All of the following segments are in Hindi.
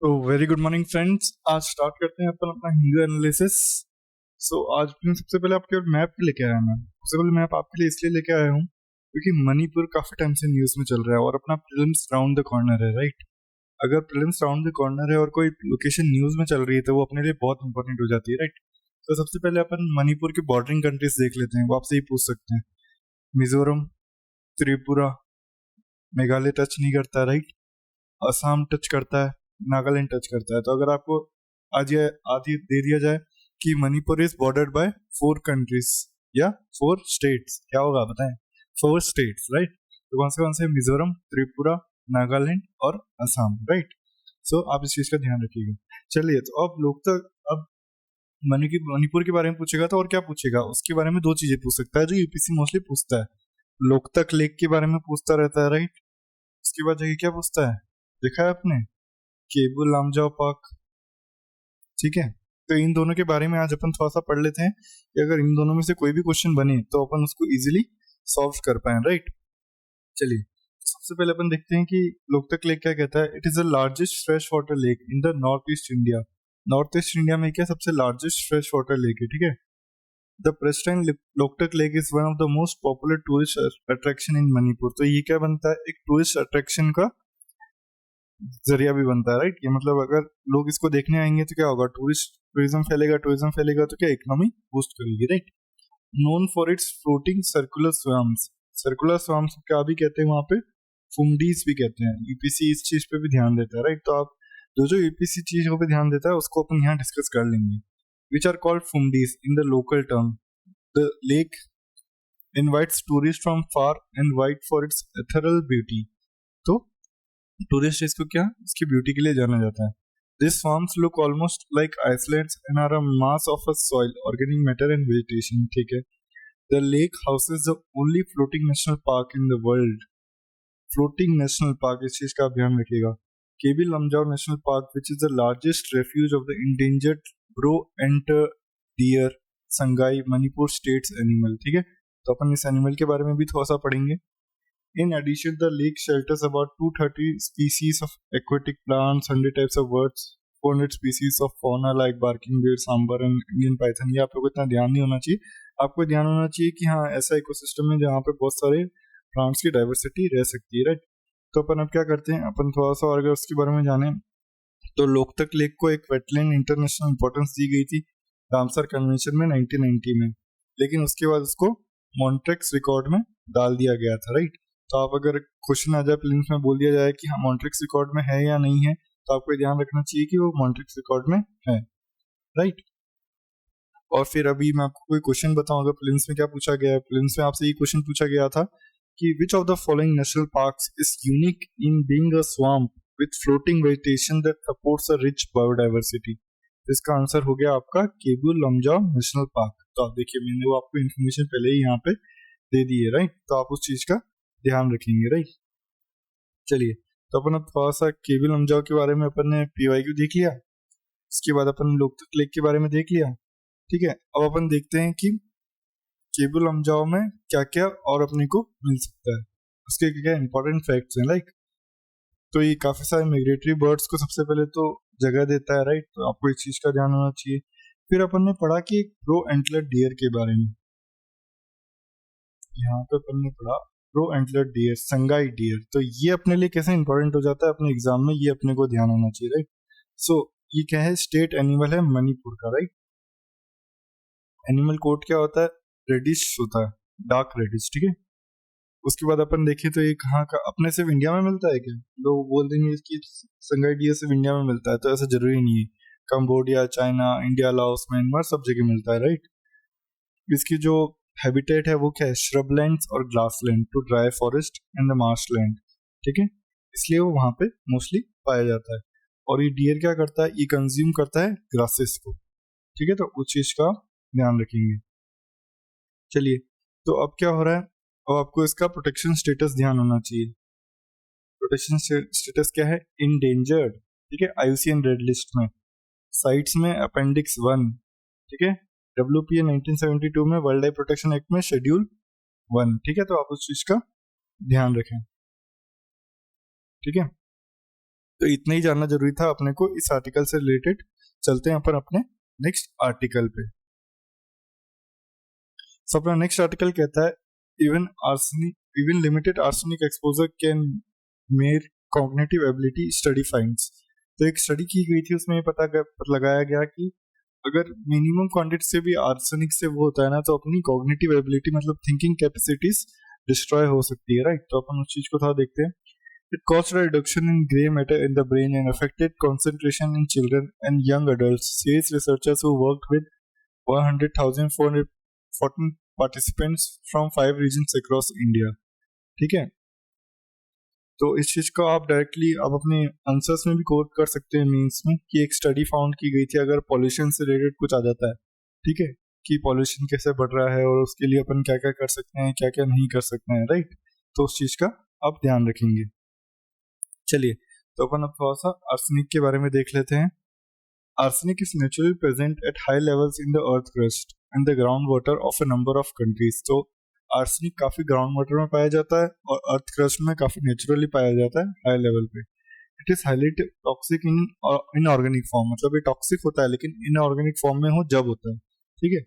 तो वेरी गुड मॉर्निंग फ्रेंड्स। आज स्टार्ट करते हैं अपन अपना हिंदू एनालिसिस। आज मैं सबसे पहले आपके मैप लेके आया। मैं सबसे पहले मैप आपके लिए इसलिए लेके आया हूँ क्योंकि मणिपुर काफी टाइम से न्यूज में चल रहा है और अपना प्रिलिम्स राउंड द कॉर्नर है, राइट। अगर प्रिलिम्स राउंड द कॉर्नर है और कोई लोकेशन न्यूज में चल रही है तो वो अपने लिए बहुत इंपॉर्टेंट हो जाती है, राइट। तो सबसे पहले अपन मणिपुर के बॉर्डरिंग कंट्रीज देख लेते हैं। वो आपसे ही पूछ सकते हैं। मिजोरम, त्रिपुरा, मेघालय टच नहीं करता, राइट। असम टच करता है, नागालैंड टच करता है। तो अगर आपको आज ये आदि दे दिया जाए कि Manipur is bordered by 4 countries या 4 स्टेट्स, क्या होगा बताएं? 4 स्टेट्स, राइट। तो कौन से मिजोरम, त्रिपुरा, नागालैंड और असम, राइट। आप इस चीज का ध्यान रखिएगा। चलिए, तो अब लोग तक अब मणिपुर के बारे में पूछेगा तो और क्या पूछेगा? उसके बारे में 2 चीजें पूछ सकता है जो यूपीसी मोस्टली पूछता है। लोकतक लेक के बारे में पूछता रहता है, राइट। उसके बाद जाके क्या पूछता है, देखा है आपने? केबुल लामजाओ पार्क, ठीक है। तो इन दोनों के बारे में आज अपन थोड़ा सा पढ़ लेते हैं कि अगर इन दोनों में से कोई भी क्वेश्चन बने तो अपन उसको इजीली सॉल्व कर पाए, राइट। चलिए, तो सबसे पहले अपन देखते हैं कि लोकतक लेक क्या कहता है। It is the largest fresh water lake in the north east India. North east India में क्या सबसे लार्जेस्ट फ्रेश वाटर लेक है, ठीक है। The pristine Loktak lake is one of the most popular tourist attraction in Manipur. तो ये क्या बनता है, एक टूरिस्ट अट्रैक्शन का जरिया भी बनता है, राइट। ये मतलब अगर लोग इसको देखने आएंगे तो क्या होगा, टूरिज्म फैलेगा, टूरिज्म फैलेगा तो क्या इकोनॉमी बूस्ट करेगी, right. Known for its floating circular swarms. Circular swarms क्या भी कहते हैं वहां पे, फुमडीज भी कहते हैं। यूपीसी इस चीज पे भी ध्यान देता है, राइट। तो आप जो यूपीसी चीजों पे ध्यान देता है उसको अपन यहाँ डिस्कस कर लेंगे। Which are called phumdis in the local term. The lake invites tourist from far and wide for its ethereal beauty. तो टूरिस्ट इसको क्या, इसकी ब्यूटी के लिए जाना जाता है। This forms look almost like islands and are a mass of a soil, organic matter and vegetation, ठीक है। The lake houses the only floating national park in the world. Floating national park, इस चीज का आप ध्यान रखिएगा। Keibul Lamjao national park which is the largest refuge of the endangered brow antlered deer Sangai Manipur state's animal, ठीक है। तो अपन इस एनिमल के बारे में भी थोड़ा सा पढ़ेंगे। In addition, the lake shelters about 230 species of aquatic plants, 100 types of birds, 400 species of fauna like barking bear, sambar and Indian python। ये आप लोगों को इतना ध्यान नहीं होना चाहिए। आपको ध्यान होना चाहिए कि हाँ, ऐसा इकोसिस्टम है जहाँ पे बहुत सारे प्लांट्स की डाइवर्सिटी रह सकती है, राइट। तो अपन अब क्या करते हैं, अपन थोड़ा सा और अगर उसके बारे में जाने तो लोकतक लेक को एक वेटलैंड इंटरनेशनल इंपॉर्टेंस दी गई थी रामसर कन्वेंशन में 1990 में, लेकिन उसके बाद उसको मॉन्ट्रेक्स रिकॉर्ड में डाल दिया गया था, राइट। तो आप अगर क्वेश्चन आ जाए प्रीलिम्स में बोल दिया जाए कि हाँ मॉन्ट्रेक्स रिकॉर्ड में है या नहीं है, तो आपको ध्यान रखना चाहिए कि वो मॉन्ट्रेक्स रिकॉर्ड में है, राइट। और फिर अभी मैं आपको कोई क्वेश्चन बताऊं, अगर प्रीलिम्स में क्या पूछा गया है। प्रीलिम्स में आपसे ये क्वेश्चन पूछा गया था कि which of the following national parks is unique in being a swamp with floating vegetation that supports a rich biodiversity. इसका आंसर हो गया आपका केबुल लमजाओ नेशनल पार्क। तो आप देखिए, मैंने वो आपको इन्फॉर्मेशन पहले ही यहाँ पे दे दी है, राइट। तो आप उस चीज का ध्यान रखेंगे, राइट। चलिए, तो अपन अब थोड़ा सा केबुल लमजाओ के बारे में अपन ने पीवाईक्यू देख लिया। इसके बाद अपन लोकतक लेक के बारे में देख लिया, ठीक है। अब अपन देखते हैं कि केबुल लमजाओ में क्या क्या और अपने को मिल सकता है, उसके क्या क्या इंपॉर्टेंट फैक्ट्स हैं, लाइक। तो ये काफी सारे मिग्रेटरी बर्ड्स को सबसे पहले तो जगह देता है, राइट। तो आपको इस चीज का ध्यान होना चाहिए। फिर अपन ने पढ़ा कि एक प्रो एंटलर डियर के बारे में, यहाँ पे अपन ने पढ़ा brow antler deer, sangai deer. तो ये अपने लिए कैसे इंपॉर्टेंट हो जाता है अपने एग्जाम में, ये अपने को ध्यान होना चाहिए, राइट। ये क्या है, स्टेट एनिमल है मणिपुर का, राइट। एनिमल कोड क्या होता है, रेडिश होता है, डार्क रेडिश, ठीक है। उसके बाद अपन देखें तो ये कहाँ का, अपने सिर्फ इंडिया में मिलता है क्या? लोग बोल देंगे कि संगाई डियर सिर्फ इंडिया में मिलता है, तो ऐसा जरूरी नहीं है। Cambodia, China, India, Laos, Myanmar सब जगह मिलता है, राइट। इसकी जो हैबिटेट है वो क्या है, श्रबलैंड्स और grassland to dry forest and the marshland, ठीक है। इसलिए वो वहां पे मोस्टली पाया जाता है। और ये डियर क्या करता है, ये कंज्यूम करता है ग्रासेस को, ठीक है। तो उस चीज का ध्यान रखेंगे। चलिए, तो अब क्या हो रहा है, अब आपको इसका प्रोटेक्शन स्टेटस ध्यान होना चाहिए। प्रोटेक्शन स्टेटस क्या है, इंडेंजर्ड, ठीक है, आईयूसीएन रेड लिस्ट में। साइट्स में अपेंडिक्स 1, ठीक है। WPA 1972 में वर्ल्ड लाइफ प्रोटेक्शन एक्ट में शेड्यूल 1, ठीक है। तो आप उस चीज का ध्यान रखें, ठीक है। तो इतना ही जानना जरूरी था अपने को इस आर्टिकल से रिलेटेड। चलते हैं अपन अपने नेक्स्ट आर्टिकल पे। सो अपना नेक्स्ट आर्टिकल कहता है even limited arsenic exposure can make cognitive ability study finds. तो एक स्टडी की गई थी, उसमें ये पता लगाया गया कि अगर मिनिमम क्वांटिटी से भी आर्सेनिक से वो होता है ना, तो अपनी कॉग्निटिव एबिलिटी मतलब थिंकिंग कैपेसिटीज डिस्ट्रॉय हो सकती है, राइट। तो अपन उस चीज को थोड़ा देखते हैं। It caused a reduction in gray matter in the brain and affected concentration in children and young adults, says researchers who worked with 100,414 participants from 5 regions across India। ठीक है, तो इस चीज को आप डायरेक्टली आप अपने आंसर्स में भी कोट कर सकते हैं मीन्स में कि एक स्टडी फाउंड की गई थी अगर पॉल्यूशन से रिलेटेड कुछ आ जाता है, ठीक है, कि पॉल्यूशन कैसे बढ़ रहा है और उसके लिए अपन क्या क्या कर सकते हैं, क्या क्या नहीं कर सकते हैं, राइट। तो उस चीज का आप ध्यान रखेंगे। चलिए, तो अपन अब थोड़ा सा आर्सेनिक के बारे में देख लेते हैं। Arsenic is naturally present at high levels in the earth crust and the ground water of a number of countries. तो आर्सेनिक काफी ग्राउंड वाटर में पाया जाता है और अर्थ क्रस्ट में काफी नेचुरली पाया जाता है हाई लेवल पे। It is highly toxic in inorganic form, मतलब ये टॉक्सिक होता है लेकिन इनऑर्गेनिक फॉर्म में हो जब होता है, ठीक है।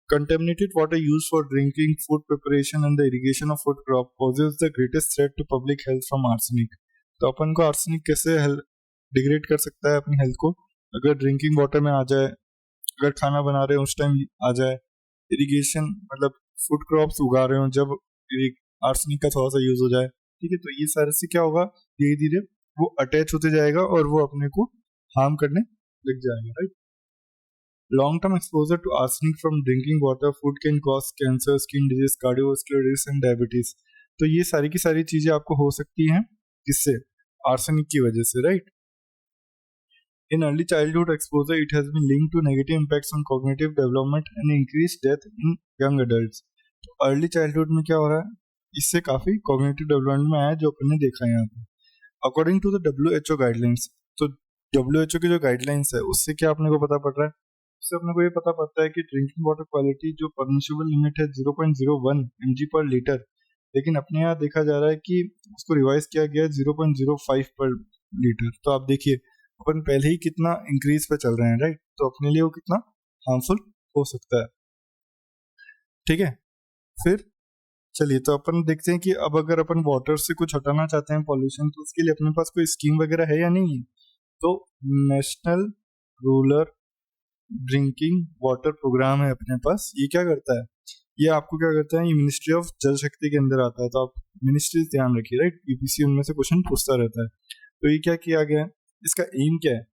Contaminated water used for drinking, food preparation and the irrigation of food crop poses the greatest threat to public health from arsenic। तो अपन को आर्सेनिक कैसे डिग्रेड कर सकता है अपनी हेल्थ को, अगर ड्रिंकिंग वाटर में आ जाए, अगर खाना बना रहे हो उस टाइम आ जाए, इरिगेशन मतलब फूड क्रॉप्स उगा रहे हो जब आर्सेनिक का थोड़ा सा यूज हो जाए, ठीक है। तो ये सारे से क्या होगा, धीरे धीरे वो अटैच होते जाएगा और वो अपने को हार्म करने लग जाएगा, right. Long-term exposure to arsenic from drinking water, food can cause cancer, skin disease, cardiovascular disease and diabetes। तो ये सारी की सारी चीजें आपको हो सकती हैं किससे, आर्सेनिक की वजह से, right. In early childhood exposure, it has been linked to negative impacts on cognitive development and increased death in young adults। तो अर्ली चाइल्डहुड में क्या हो रहा है, इससे काफी कॉग्निटिव डेवलपमेंट में आया जो अपन ने देखा है यहाँ पे। According to the WHO guidelines, तो WHO की जो गाइडलाइंस है उससे क्या अपने को पता पड़ रहा है, उससे अपने को ये पता पड़ता है कि ड्रिंकिंग वाटर क्वालिटी जो परमिशिबल लिमिट है 0.01 mg पर लीटर, लेकिन अपने यहाँ देखा जा रहा है कि उसको रिवाइज किया गया है 0.05 पर लीटर। तो आप देखिए अपन पहले ही कितना इंक्रीज पे चल रहे हैं, राइट। तो अपने लिए वो कितना हार्मफुल हो सकता है, ठीक है। फिर चलिए, तो अपन देखते हैं कि अब अगर अपन वाटर से कुछ हटाना चाहते हैं पॉल्यूशन, तो उसके लिए अपने पास कोई स्कीम वगैरह है या नहीं है। तो national rural drinking water programme है अपने पास। ये क्या करता है, ये आपको क्या करता है, ये मिनिस्ट्री ऑफ जल शक्ति के अंदर आता है। तो आप मिनिस्ट्री ध्यान रखिए, राइट, यूपीसी उनमें से क्वेश्चन पूछता रहता है। तो ये क्या किया गया है, इसका एम क्या है,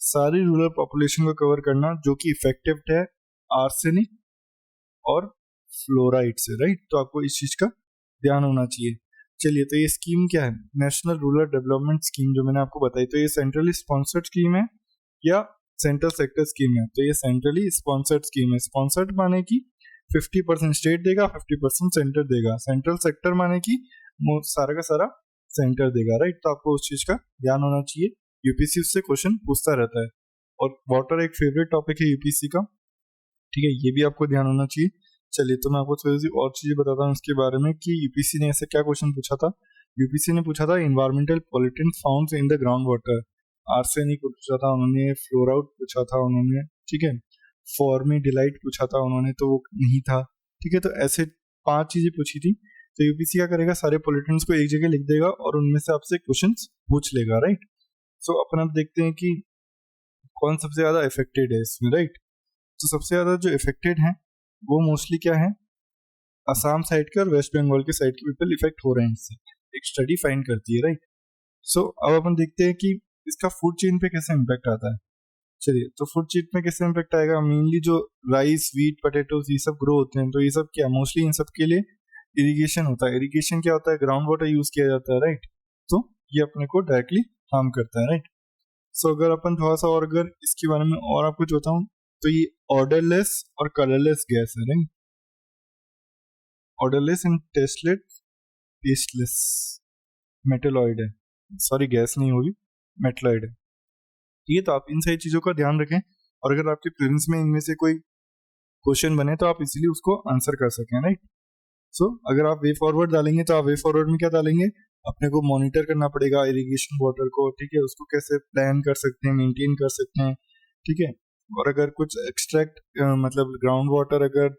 सारी रूरल पॉपुलेशन को कवर करना जो कि इफेक्टिव है आर्सेनिक और फ्लोराइड से, राइट। तो आपको इस चीज का ध्यान होना चाहिए। चलिए, तो ये स्कीम क्या है, नेशनल रूरल डेवलपमेंट स्कीम जो मैंने आपको बताई। तो ये सेंट्रली स्पॉन्सर्ड स्कीम है या सेंट्रल सेक्टर स्कीम है। तो ये सेंट्रली स्पॉन्सर्ड स्कीम है। स्पॉन्सर्ड माने कि 50% स्टेट देगा, 50% सेंटर देगा। सेंट्रल सेक्टर माने कि सारा का सारा सेंटर देगा, राइट। तो आपको उस चीज का ध्यान होना चाहिए, यूपीसी उससे क्वेश्चन पूछता रहता है। और वाटर एक फेवरेट टॉपिक है यूपीसी का, ठीक है, ये भी आपको ध्यान होना चाहिए। चलिए, तो मैं आपको थोड़ी सी और चीजें बताता हूँ इसके बारे में कि यूपीसी ने ऐसे क्या क्वेश्चन पूछा था। यूपीसी ने पूछा था environmental pollutant found in the ground water, arsenic पूछा था उन्होंने, फ्लोराइड पूछा था उन्होंने, ठीक है, फॉर्मिडिलाइट पूछा था उन्होंने, तो वो नहीं था, ठीक है। तो ऐसे 5 चीजें पूछी थी। तो यूपीसी क्या करेगा, सारे पॉल्यूटेंट्स को एक जगह लिख देगा और उनमें से आपसे क्वेश्चन पूछ लेगा, राइट। सो अपन अब देखते हैं कि कौन सबसे ज्यादा इफेक्टेड है इसमें, राइट। तो सबसे ज्यादा जो इफेक्टेड है वो मोस्टली क्या है, असम साइड के और वेस्ट बंगाल के साइड के पीपल इफेक्ट हो रहे हैं इससे, एक स्टडी फाइंड करती है, राइट। सो अब अपन देखते हैं कि इसका फूड चेन पे कैसे इम्पैक्ट आता है। चलिए, तो फूड चेन में कैसे इम्पैक्ट आएगा, मेनली जो राइस, व्हीट, पोटैटोज ये सब ग्रो होते हैं, तो ये सब क्या मोस्टली इन सब के लिए इरिगेशन होता है। इरिगेशन क्या होता है, ग्राउंड वाटर यूज किया जाता है, राइट। तो ये अपने को डायरेक्टली हार्म करता है, राइट। सो अगर अपन थोड़ा सा और अगर इसके बारे में और आपको कुछ बताऊं, तो ये ऑर्डरलेस और कलरलेस गैस है, right. Odourless and tasteless metalloid है, सॉरी गैस नहीं होगी, मेटलॉइड है। ठीक है, तो आप इन सारी चीजों का ध्यान रखें और अगर आपके प्रीलिम्स में इनमें से कोई क्वेश्चन बने तो आप इजीली उसको आंसर कर सकें, राइट। सो अगर आप वे फॉरवर्ड डालेंगे तो आप वे फॉरवर्ड में क्या डालेंगे, अपने को मॉनिटर करना पड़ेगा इरिगेशन वाटर को, ठीक है, उसको कैसे प्लान कर सकते हैं, मेंटेन कर सकते हैं, ठीक है। और अगर कुछ एक्सट्रैक्ट मतलब ग्राउंड वाटर अगर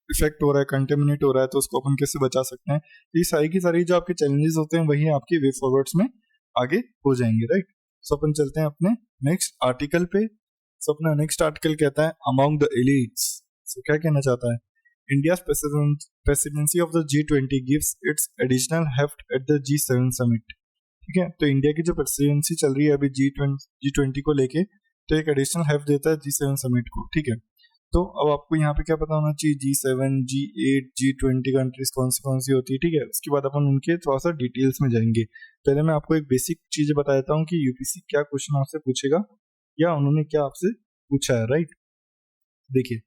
इफेक्ट हो रहा है, कंटेमिनेट हो रहा है, तो उसको अपन कैसे बचा सकते हैं। ये सारी की सारी जो आपके चैलेंजेस होते हैं वही आपके वे फॉरवर्ड्स में आगे हो जाएंगे, राइट। सो अपन चलते हैं अपने नेक्स्ट आर्टिकल पे। सो अपना नेक्स्ट आर्टिकल कहता है अमॉन्ग द एलिट्स। सो क्या कहना चाहता है, India's presidency of the G20 gives its additional heft at the G7 summit। ठीक है, तो इंडिया की जो प्रेसिडेंसी चल रही है अभी G20 को लेके, तो एक एडिशनल हेल्प देता है G7 समिट को, ठीक है। तो अब आपको यहाँ पे क्या पता होना चाहिए, G7, G8, G20 कंट्रीज कौन सी होती है, ठीक है। उसके बाद अपन उनके थोड़ा सा डिटेल्स में जाएंगे। पहले मैं आपको एक बेसिक चीज बता देता हूँ कि यूपीसी क्या क्वेश्चन आपसे पूछेगा या उन्होंने क्या आपसे पूछा है, राइट। देखिए,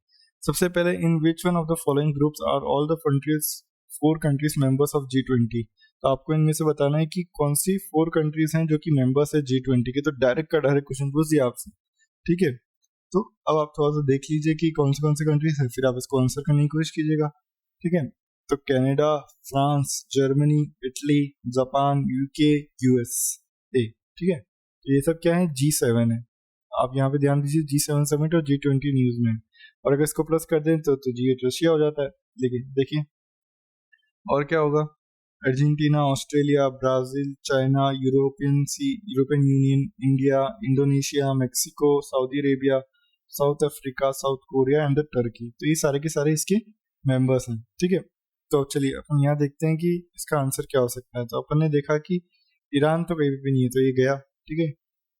सबसे पहले in which one of the following groups are all the countries 4 countries members of G20। तो आपको इनमें से बताना है कि कौन सी 4 कंट्रीज हैं जो कि मेंबर्स है G20 के। तो डायरेक्ट का डायरेक्ट क्वेश्चन पूछ दिया आपसे, ठीक है। तो अब आप थोड़ा सा देख लीजिए कि कौन सी कंट्रीज है, फिर आप इसको आंसर करने की कोशिश कीजिएगा, ठीक है। तो Canada, France, Germany, Italy, Japan, UK, USA, ठीक है। तो ये सब क्या है, G7 है। आप यहाँ पे ध्यान दीजिए, G7 समिट और G20 न्यूज में, और अगर इसको प्लस कर दें तो G8 रशिया हो जाता है। लेकिन देखिए और क्या होगा, Argentina, Australia, Brazil, China, European union, India, Indonesia, Mexico, Saudi Arabia, south Africa, south Korea and Turkey. तो ये सारे के सारे इसके मेंबर्स हैं, ठीक है। तो चलिए अपन यहाँ देखते हैं कि इसका आंसर क्या हो सकता है। तो अपन ने देखा कि ईरान तो कहीं भी नहीं है, तो ये गया, ठीक है।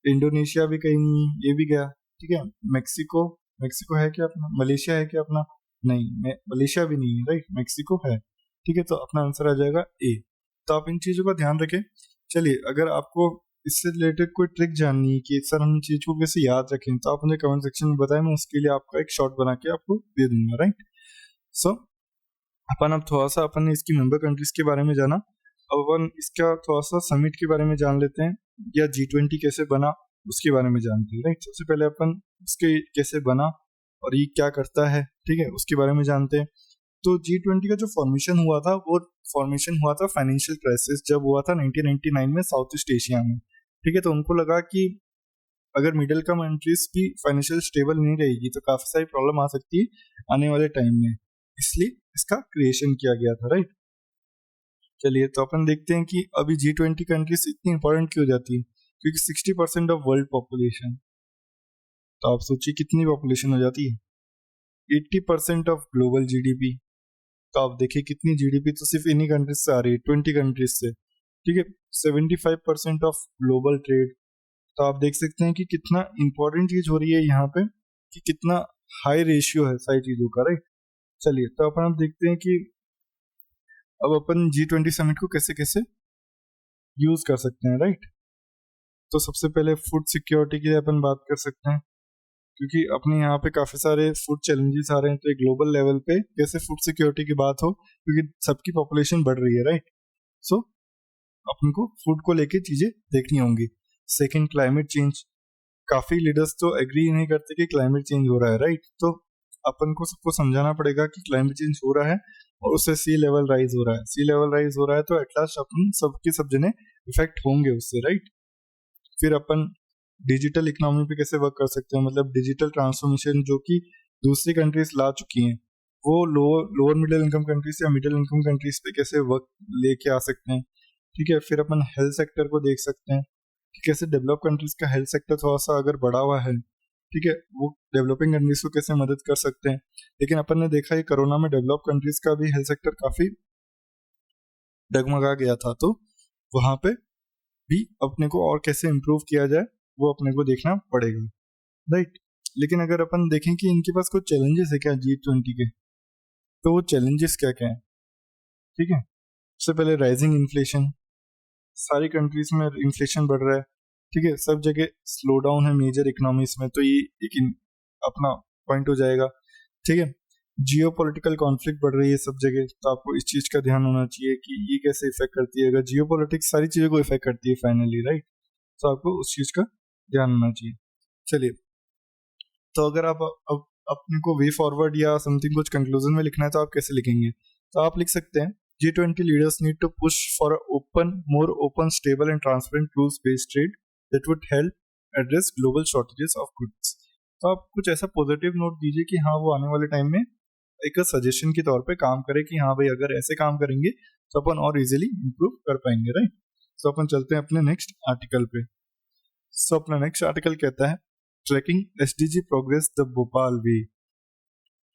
इंडोनेशिया भी कहीं नहीं है, ये भी गया, ठीक है। मेक्सिको है क्या अपना, मलेशिया है क्या अपना, नहीं, मलेशिया भी नहीं है, राइट, मेक्सिको है, ठीक है। तो अपना आंसर आ जाएगा ए। तो आप इन चीजों का ध्यान रखें। चलिए, अगर आपको इससे रिलेटेड कोई ट्रिक जाननी है कि सर हम चीज को कैसे याद रखें, तो आप मुझे कमेंट सेक्शन में बताएं, मैं उसके लिए आपका एक शॉर्ट बना के आपको दे दूंगा, राइट। सो अपन अब थोड़ा सा अपन ने इसकी मेंबर कंट्रीज के बारे में जाना, अब अपन इसका थोड़ा सा समिट के बारे में जान लेते हैं, या G20 कैसे बना उसके बारे में जानते हैं, राइट। सबसे पहले अपन इसके कैसे बना और ये क्या करता है, ठीक है, उसके बारे में जानते हैं। तो G20 का जो फॉर्मेशन हुआ था वो फॉर्मेशन हुआ था फाइनेंशियल क्राइसिस जब हुआ था 1999 में साउथ ईस्ट एशिया में, ठीक है। तो उनको लगा कि अगर मिडिल कम कंट्रीज भी फाइनेंशियल स्टेबल नहीं रहेगी तो काफी सारी प्रॉब्लम आ सकती है आने वाले टाइम में, इसलिए इसका क्रिएशन किया गया था, राइट। चलिए, तो अपन देखते हैं कि अभी G20 कंट्रीज इतनी इंपॉर्टेंट क्यों हो जाती है, क्योंकि 60% ऑफ वर्ल्ड पॉपुलेशन, तो आप सोचिए कितनी पॉपुलेशन हो जाती है, 80% ऑफ ग्लोबल जीडीपी। तो आप देखिए कितनी जीडीपी तो सिर्फ इन्हीं कंट्रीज से आ रही है, 20 कंट्रीज से, ठीक है। 75% ऑफ ग्लोबल ट्रेड। तो आप देख सकते हैं कि कितना इंपॉर्टेंट चीज हो रही है यहाँ पे, कि कितना हाई रेशियो है सारी चीजों का, राइट। चलिए, तो अपन अब देखते हैं कि अब अपन G20 समिट को कैसे कैसे यूज कर सकते हैं, राइट। तो सबसे पहले फूड सिक्योरिटी की अपन बात कर सकते हैं, क्योंकि अपने यहाँ पे काफी सारे फूड चैलेंजेस आ रहे हैं। तो एक ग्लोबल लेवल पे कैसे फूड सिक्योरिटी की बात हो, क्योंकि सबकी पॉपुलेशन बढ़ रही है, राइट। सो अपन को फूड को लेके चीजें देखनी होंगी। Second, climate change. काफी लीडर्स तो एग्री नहीं करते कि क्लाइमेट चेंज हो रहा है, राइट। तो अपन को सबको समझाना पड़ेगा कि क्लाइमेट चेंज हो रहा है और उससे सी लेवल राइज हो रहा है। सी लेवल राइज हो रहा है तो एटलास्ट अपन सबके सब जने इफेक्ट होंगे उससे, राइट। फिर अपन डिजिटल इकोनॉमी पे कैसे वर्क कर सकते हैं, मतलब डिजिटल ट्रांसफॉर्मेशन जो कि दूसरी कंट्रीज ला चुकी हैं, वो लोअर मिडिल इनकम कंट्रीज या मिडिल इनकम कंट्रीज पे कैसे वर्क लेके आ सकते हैं, ठीक है। फिर अपन हेल्थ सेक्टर को देख सकते हैं कि कैसे डेवलप कंट्रीज का हेल्थ सेक्टर थोड़ा सा अगर बढ़ा हुआ है, ठीक है, वो डेवलपिंग कंट्रीज को कैसे मदद कर सकते हैं। लेकिन अपन ने देखा है कोरोना में डेवलप कंट्रीज का भी हेल्थ सेक्टर काफी डगमगा गया था, तो वहां पे भी अपने को और कैसे इम्प्रूव किया जाए वो अपने को देखना पड़ेगा, राइट। लेकिन अगर अपन देखें कि इनके पास कुछ चैलेंजेस है क्या G20 के, तो वो चैलेंजेस क्या क्या है, ठीक है। सबसे पहले राइजिंग इन्फ्लेशन, सारी कंट्रीज में इन्फ्लेशन बढ़ रहा है, ठीक है। सब जगह स्लो डाउन है मेजर इकोनॉमीज में, तो ये एक अपना पॉइंट हो जाएगा, ठीक है। जियो पोलिटिकल कॉन्फ्लिक्ट बढ़ रही है सब जगह, तो आपको इस चीज का ध्यान होना चाहिए कि ये कैसे इफेक्ट करती है। अगर जियो पोलिटिक्स सारी चीजों को इफेक्ट करती है फाइनली, राइट, तो आपको उस चीज का ध्यान होना चाहिए। चलिए, तो अगर आप अपने को वे फॉरवर्ड या समथिंग कुछ कंक्लूजन में लिखना है तो आप कैसे लिखेंगे, तो आप लिख सकते हैं G20 leaders need to push for a more open, stable and transparent rules-based trade that would help address global shortages of goods. तो आप कुछ ऐसा पॉजिटिव नोट दीजिए कि हाँ वो आने वाले टाइम में एक सजेशन के तौर पे काम करे कि हाँ भाई अगर ऐसे काम करेंगे तो अपन और इजीली इंप्रूव कर पाएंगे, राइट। सो अपन चलते हैं अपने नेक्स्ट आर्टिकल पे। सो अपना नेक्स्ट आर्टिकल कहता है tracking SDG progress the Bhopal way.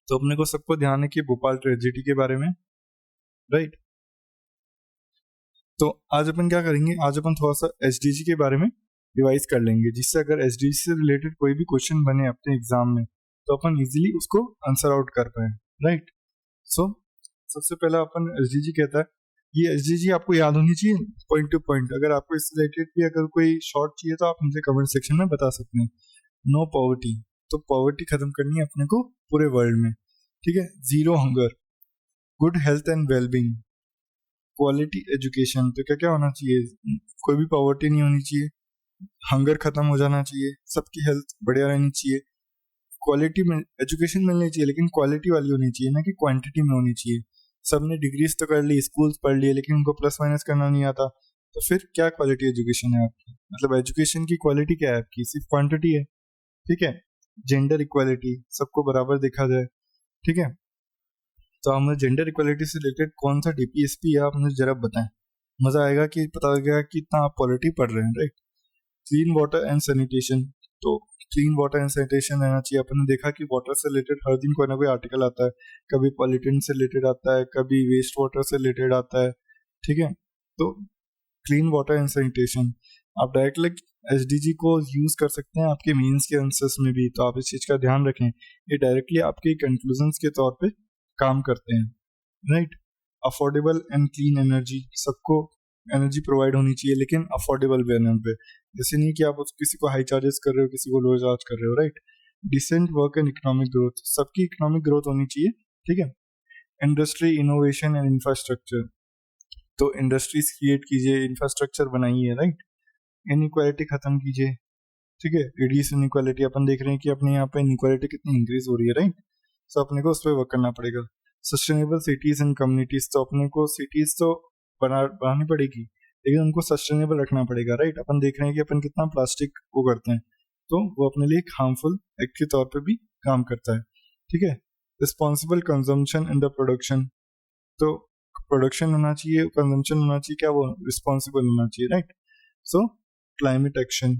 तो अपने को सबको ध्यान है कि भोपाल ट्रेजेडी के बारे में, राइट। तो आज अपन क्या करेंगे, आज अपन थोड़ा सा एसडीजी के बारे में रिवाइज कर लेंगे, जिससे अगर एसडीजी से रिलेटेड कोई भी क्वेश्चन बने अपने एग्जाम में तो अपन इजीली उसको आंसर आउट कर पाए, राइट। सो सबसे पहला अपन एसडीजी कहता है, ये एसडीजी आपको याद होनी चाहिए पॉइंट टू पॉइंट। अगर आपको इससे रिलेटेड भी अगर कोई शॉर्ट चाहिए तो आप मुझे कमेंट सेक्शन में बता सकते हैं। नो पॉवर्टी, तो पॉवर्टी खत्म करनी है अपने को पूरे वर्ल्ड में, ठीक है। Zero hunger, good health and wellbeing, quality education, तो क्या क्या होना चाहिए, कोई भी पॉवर्टी नहीं होनी चाहिए, हंगर खत्म हो जाना चाहिए, सबकी हेल्थ बढ़िया रहनी चाहिए, क्वालिटी में एजुकेशन मिलनी चाहिए लेकिन क्वालिटी वाली होनी चाहिए, ना कि क्वांटिटी में होनी चाहिए। सबने डिग्रीज तो कर ली, स्कूल्स पढ़ लिए, लेकिन उनको प्लस माइनस करना नहीं आता, तो फिर क्या क्वालिटी एजुकेशन है आपकी, मतलब एजुकेशन की क्वालिटी क्या है आपकी, सिर्फ क्वांटिटी है, ठीक है। जेंडर इक्वालिटी, सबको बराबर देखा जाए, ठीक है। तो हमें जेंडर इक्वालिटी से रिलेटेड कौन सा डीपीएसपी है आप मुझे जरा बताएं, मजा आएगा कि पता लगेगा कि इतना आप पॉलिटी पढ़ रहे हैं, right. Clean water and sanitation, तो क्लीन वाटर एंड सैनिटेशन रहना चाहिए। अपन ने देखा कि वाटर से रिलेटेड हर दिन कोई ना कोई आर्टिकल आता है, कभी पॉलिटिन से रिलेटेड आता है, कभी वेस्ट वाटर से रिलेटेड आता है, ठीक है। तो क्लीन वाटर एंड सैनिटेशन आप डायरेक्टली एसडीजी को यूज कर सकते हैं आपके मेंस के आंसर्स में भी, तो आप इस चीज का ध्यान रखें, ये डायरेक्टली आपके कंक्लूजन्स के तौर पे काम करते हैं, right. Affordable and clean energy, सबको एनर्जी प्रोवाइड होनी चाहिए लेकिन अफोर्डेबल वेन्यू पे, जैसे नहीं कि आप किसी को हाई चार्जेस कर रहे हो, किसी को लो चार्ज कर रहे हो, right. Decent work and economic growth, सबकी इकोनॉमिक ग्रोथ होनी चाहिए, ठीक है। इंडस्ट्री, इनोवेशन एंड इंफ्रास्ट्रक्चर, तो इंडस्ट्रीज क्रिएट कीजिए, इंफ्रास्ट्रक्चर बनाइए, राइट। इनइक्वालिटी खत्म कीजिए, ठीक है। रिड्यूस इनइक्वालिटी, अपन देख रहे हैं कि अपने यहाँ पे इनइक्वालिटी कितनी इंक्रीज हो रही है, राइट। सो अपने को उस पर वर्क करना पड़ेगा। सस्टेनेबल सिटीज एंड कम्युनिटीज, तो अपने को सिटीज तो बनानी पड़ेगी लेकिन उनको सस्टेनेबल रखना पड़ेगा, राइट। अपन देख रहे हैं कि अपन कितना प्लास्टिक वो करते हैं, तो वो अपने लिए एक हार्मफुल एक्ट के तौर पे भी काम करता है, ठीक है। Responsible consumption in the production, तो प्रोडक्शन होना चाहिए, कंजम्पशन होना चाहिए, क्या वो रिस्पॉन्सिबल होना चाहिए, राइट। सो क्लाइमेट एक्शन,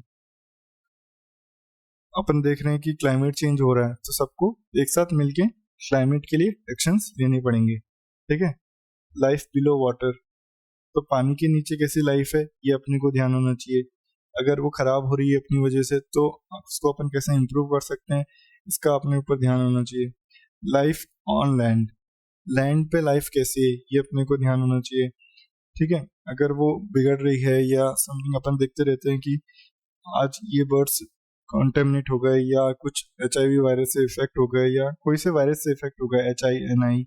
अपन देख रहे हैं कि क्लाइमेट चेंज हो रहा है, तो सबको एक साथ मिलके क्लाइमेट के लिए एक्शंस लेने पड़ेंगे, ठीक है। लाइफ बिलो वाटर, तो पानी के नीचे कैसी लाइफ है ये अपने को ध्यान होना चाहिए। अगर वो खराब हो रही है अपनी वजह से तो उसको अपन कैसे इम्प्रूव कर सकते हैं, इसका अपने ऊपर ध्यान होना चाहिए। लाइफ ऑन लैंड, लैंड पे लाइफ कैसी है ये अपने को ध्यान होना चाहिए, ठीक है। अगर वो बिगड़ रही है या समथिंग, अपन देखते रहते हैं कि आज ये बर्ड्स कॉन्टेमिनेट हो गए या कुछ HIV वायरस से इफेक्ट हो गए या कोई से वायरस से इफेक्ट हो गया, HINI,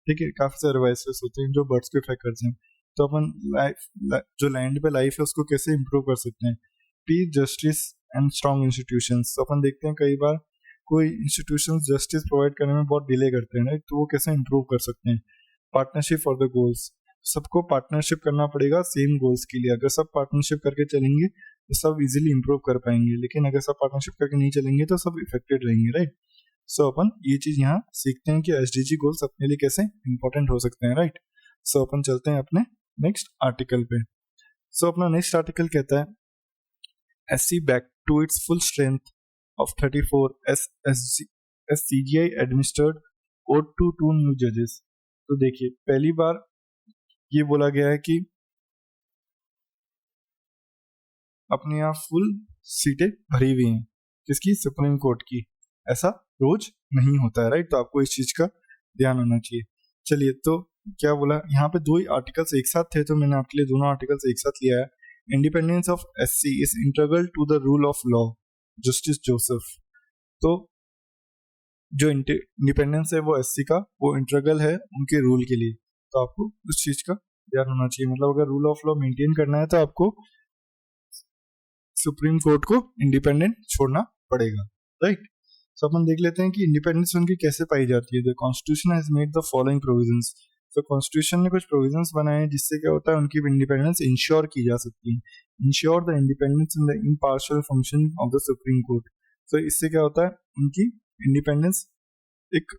ठीक है। काफी सारे वायरसेस होते हैं जो बर्ड्स को इफेक्ट करते हैं, तो अपन लाइफ जो लैंड पे लाइफ है उसको कैसे इम्प्रूव कर सकते हैं। Peace, justice and strong institutions, तो अपन देखते हैं कई बार कोई इंस्टीट्यूशंस जस्टिस प्रोवाइड करने में बहुत डिले करते हैं, राइट, तो वो कैसे इम्प्रूव कर सकते हैं। पार्टनरशिप फॉर द गोल्स, सबको पार्टनरशिप करना पड़ेगा सेम गोल्स के लिए। अगर सब पार्टनरशिप करके चलेंगे तो सब इजीली इंप्रूव कर पाएंगे, लेकिन अगर सब पार्टनरशिप करके नहीं चलेंगे तो सब इफेक्टेड रहेंगे, राइट। सो अपन ये चीज यहाँ सीखते हैं कि एसडीजी गोल्स अपने लिए कैसे इंपॉर्टेंट हो सकते हैं, राइट। सो अपन चलते हैं अपने नेक्स्ट आर्टिकल पे। सो अपना नेक्स्ट आर्टिकल कहता है SC back to its full strength of 34 as CGI administered oath to 2 new judges। तो देखिए पहली बार ये बोला गया है कि अपने यहाँ फुल सीटें भरी हुई हैं, किसकी, सुप्रीम कोर्ट की। ऐसा रोज नहीं होता है, राइट, तो आपको इस चीज का ध्यान होना चाहिए। चलिए, तो क्या बोला यहाँ पे, दो ही आर्टिकल्स एक साथ थे तो मैंने आपके लिए दोनों आर्टिकल्स एक साथ लिया है। Independence of SC is integral to the rule of law, justice Joseph. तो जो इंडिपेंडेंस है वो SC का, वो इंटीग्रल है उनके रूल के लिए, तो आपको उस चीज का ध्यान होना चाहिए। मतलब अगर रूल ऑफ लॉ मेंटेन करना है तो आपको सुप्रीम कोर्ट को इंडिपेंडेंट छोड़ना पड़ेगा, राइट। तो अपन देख लेते हैं कि इंडिपेंडेंस उनकी कैसे पाई जाती है। The constitution has made the following provisions, तो कॉन्स्टिट्यूशन ने कुछ प्रोविजंस बनाए हैं जिससे क्या होता है उनकी इंडिपेंडेंस इंश्योर की जा सकती है, ensure the independence in the impartial function of the supreme court. तो इससे क्या होता है उनकी इंडिपेंडेंस एक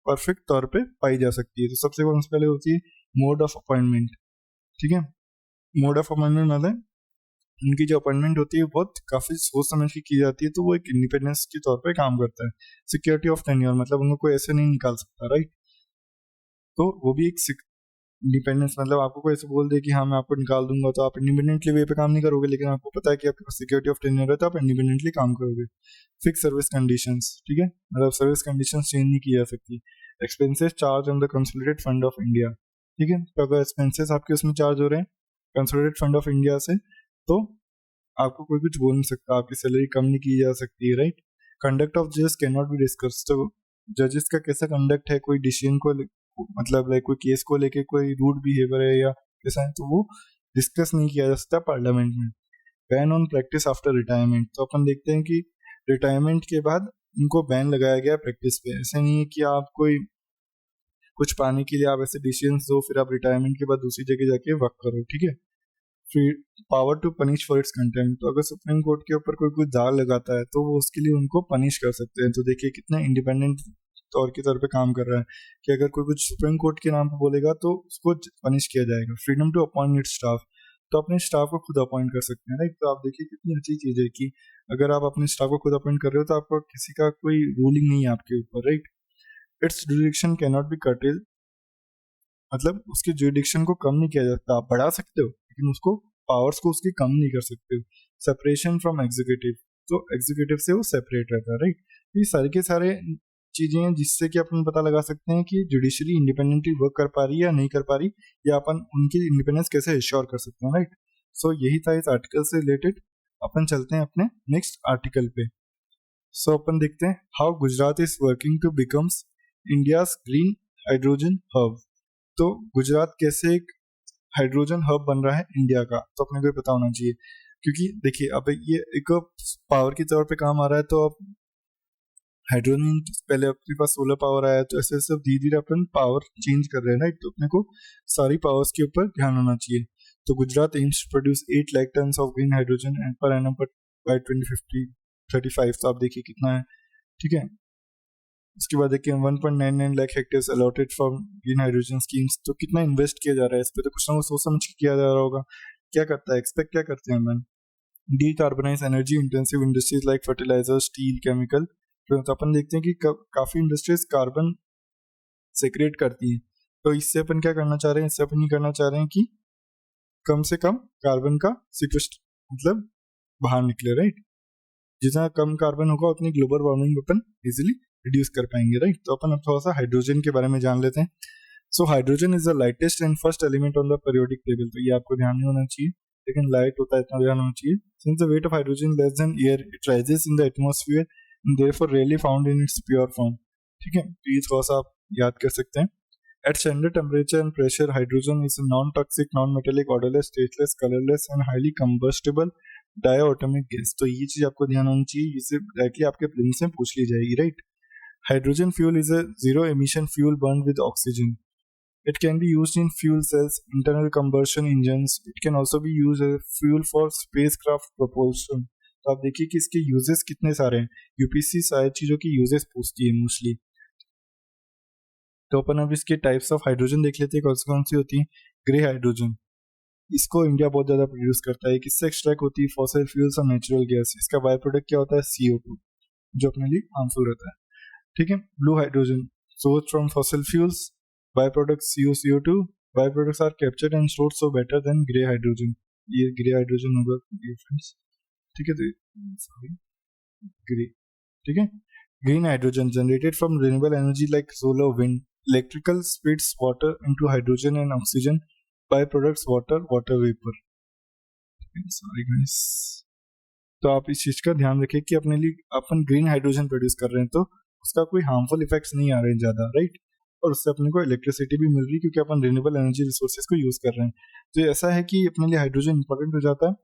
परफेक्ट तौर पे पाई जा सकती है। तो सबसे पहले होती है मोड ऑफ अपॉइंटमेंट, ठीक है। मोड ऑफ अपॉइंटमेंट मतलब उनकी जो अपॉइंटमेंट होती है बहुत काफी सोच समझ के की जाती है, तो वो एक इंडिपेंडेंस के तौर पे काम करता है। सिक्योरिटी ऑफ टेन्योर मतलब उनको कोई ऐसे नहीं निकाल सकता, राइट। तो वो भी एक इंडिपेंडेंस मतलब आपको कोई ऐसे बोल दे कि हाँ मैं आपको निकाल दूंगा तो आप इंडिपेंडेंटली वे पे काम नहीं करोगे, लेकिन आपको पता है कि आपके पास सिक्योरिटी ऑफ टेन्योर है तो आप इंडिपेंडेंटली काम करोगे। फिक्स सर्विस कंडीशंस, ठीक है, मतलब सर्विस कंडीशंस चेंज नहीं की जा सकती। Expenses charge on the consolidated fund of India, ठीक है, तो अगर एक्सपेंसेस आपके उसमें चार्ज हो रहे हैं कंसोलिडेटेड फंड ऑफ इंडिया से तो आपको कोई कुछ बोल नहीं सकता, आपकी सैलरी कम नहीं की जा सकती है, राइट। कंडक्ट ऑफ जजेस कैन नॉट बी डिस्कस, तो जजेस का कैसा कंडक्ट है, कोई डिसीजन को मतलब लाइक कोई केस को लेके कोई रूड बिहेवियर है या कैसा है तो वो डिस्कस नहीं किया जा सकता पार्लियामेंट में। Ban on practice after retirement, तो अपन देखते हैं कि रिटायरमेंट के बाद उनको बैन लगाया गया प्रैक्टिस पे। ऐसे नहीं है कि आप कोई कुछ पाने के लिए आप ऐसे डिसीजन दो फिर आप रिटायरमेंट के बाद दूसरी जगह जाके वर्क करो, ठीक है। फिर power to punish for its contempt, तो अगर सुप्रीम कोर्ट के ऊपर कोई कुछ दाग लगाता है तो वो उसके लिए उनको पनिश कर सकते हैं। तो देखिए कितना इंडिपेंडेंट तौर के तौर पे काम कर रहा है कि अगर कोई कुछ सुप्रीम कोर्ट के नाम पे बोलेगा तो उसको पनिश किया जाएगा। Freedom to appoint its staff, तो अपने स्टाफ को खुद अपॉइंट कर सकते हैं, राइट। तो आप देखिए कितनी अच्छी चीज है कि अगर आप अपने स्टाफ को खुद अपॉइंट कर रहे हो तो आपका किसी का कोई रूलिंग नहीं है आपके ऊपर, right. It's jurisdiction can not be cartel, मतलब उसके जुरिडिक्शन को कम नहीं किया जाता, आप बढ़ा सकते हो लेकिन उसको पावर्स को उसकी कम नहीं कर सकते हो। सेपरेशन फ्रॉम एग्जीक्यूटिव, तो एग्जीक्यूटिव से वो सेपरेट रहता है, राइट। ये सारे के सारे चीजें हैं जिससे कि अपन पता लगा सकते हैं कि जुडिशरी इंडिपेंडेंटली वर्क कर पा रही है या नहीं कर पा रही, या अपन उनकी इंडिपेंडेंस कैसे एश्योर कर सकते हैं, राइट। सो यही था इस आर्टिकल से रिलेटेड। अपन चलते हैं अपने नेक्स्ट आर्टिकल पे। सो अपन देखते हैं how Gujarat is working to becomes India's green hydrogen hub. तो गुजरात कैसे एक हाइड्रोजन हब बन रहा है इंडिया का, तो अपने को ये पता होना चाहिए। क्योंकि देखिए अब ये एक पावर के तौर पे काम आ रहा है, तो अब हाइड्रोजन पहले अपने पास सोलर पावर आया, तो ऐसे ऐसे धीरे धीरे अपन पावर चेंज कर रहे हैं, राइट। तो अपने को सारी पावर्स के ऊपर ध्यान होना चाहिए। तो Gujarat aims to produce 8 lakh ton of green hydrogen and per annum by 2035। तो आप देखिए कितना है, ठीक है। उसके बाद देखिए 1.99 lakh hectares allotted for green hydrogen schemes, तो कितना इन्वेस्ट किया जा रहा है इस पे, तो कुछ ना कुछ सोच समझ के किया जा रहा होगा। क्या करता है, एक्सपेक्ट क्या करते हैं मैन, decarbonise energy intensive industries like fertiliser steel chemical. तो अपन देखते हैं कि काफी इंडस्ट्रीज कार्बन सेक्रेट करती हैं, तो इससे अपन क्या करना चाह रहे हैं, इससे अपन ये करना चाह रहे हैं कि कम से कम कार्बन का सिक्वेस्ट मतलब बाहर निकले, राइट। जितना कम कार्बन होगा उतनी ग्लोबल वार्मिंग अपन इजिली रिड्यूस कर पाएंगे, राइट। तो अपन अब थोड़ा सा हाइड्रोजन के बारे में जान लेते हैं। So hydrogen is the lightest and first element on the periodic table, तो ये आपको ध्यान नहीं होना चाहिए लेकिन लाइट होता है इतना ध्यान होना चाहिए। Since the weight of hydrogen less than air it rises in the atmosphere and therefore rarely found in its pure form, ठीक है। तो ये थोड़ा सा आप याद कर सकते हैं। At standard temperature and pressure, hydrogen is a non-toxic, non-metallic, odorless, tasteless, colorless and highly combustible diatomic gas। तो ये चीज आपको ध्यान होनी चाहिए, इसे डायरेक्टली आपके प्रीलिम्स में पूछ ली जाएगी, right. Hydrogen fuel is a zero-emission fuel burned with oxygen. It can be used in fuel cells, internal combustion engines. It can also be used as fuel for spacecraft propulsion। तो आप देखिए कि इसके यूजेस कितने सारे हैं। यूपीसी सारी चीजों की यूजेस पूछती है मोस्टली। तो अपन अब इसके टाइप्स ऑफ हाइड्रोजन देख लेते हैं कौन सी होती है। ग्रे हाइड्रोजन, इसको इंडिया बहुत ज्यादा प्रोड्यूस करता है। किससे एक्सट्रैक्ट होती है, फॉसिल फ्यूल्स और नेचुरल गैस। इसका बाय प्रोडक्ट क्या होता है, CO2, जो अपने लिए हार्मफुल रहता है, ठीक है। Blue hydrogen source from fossil fuels, by product CO2, by products are captured and stored so better than grey hydrogen. ये ग्रे हाइड्रोजन होगा फ्रेंड्स, ठीक है। तो सॉरी ग्रे, ठीक है। Green hydrogen generated from renewable energy like solar, wind, electrical splits water into hydrogen and oxygen, byproducts water vapor। Sorry guys, तो आप इस चीज का ध्यान रखें कि अपने लिए अपन ग्रीन हाइड्रोजन प्रोड्यूस कर रहे हैं तो उसका कोई हार्मफुल इफेक्ट्स नहीं आ रहे हैं ज्यादा, राइट। और उससे अपने को इलेक्ट्रिसिटी भी मिल रही है क्योंकि अपन रिन्यूएबल एनर्जी रिसोर्सेज को यूज कर रहे हैं। तो ऐसा है कि अपने लिए हाइड्रोजन इंपॉर्टेंट हो जाता है,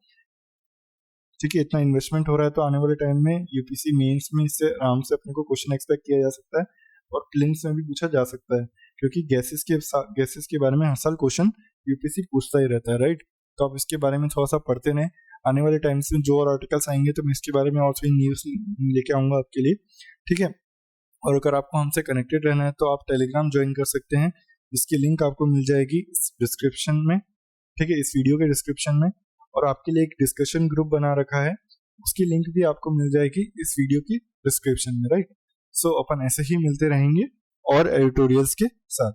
ठीक है। इतना इन्वेस्टमेंट हो रहा है तो आने वाले टाइम में यूपीसी मेंस में इससे आराम से अपने को क्वेश्चन एक्सपेक्ट किया जा सकता है और प्रीलिम्स में भी पूछा जा सकता है। क्योंकि गैसेस के बारे में हर साल क्वेश्चन यूपीएससी पूछता ही रहता है, राइट। तो आप इसके बारे में थोड़ा सा पढ़ते रहें। आने वाले टाइम्स में जो और आर्टिकल्स आएंगे तो मैं इसके बारे में और सही न्यूज लेके आऊंगा आपके लिए, ठीक है। और अगर आपको हमसे कनेक्टेड रहना है तो आप टेलीग्राम ज्वाइन कर सकते हैं, जिसकी लिंक आपको मिल जाएगी इस डिस्क्रिप्शन में, ठीक है, इस वीडियो के डिस्क्रिप्शन में। और आपके लिए एक डिस्कशन ग्रुप बना रखा है, उसकी लिंक भी आपको मिल जाएगी इस वीडियो की डिस्क्रिप्शन में, राइट। सो अपन ऐसे ही मिलते रहेंगे और एडिटोरियल्स के साथ।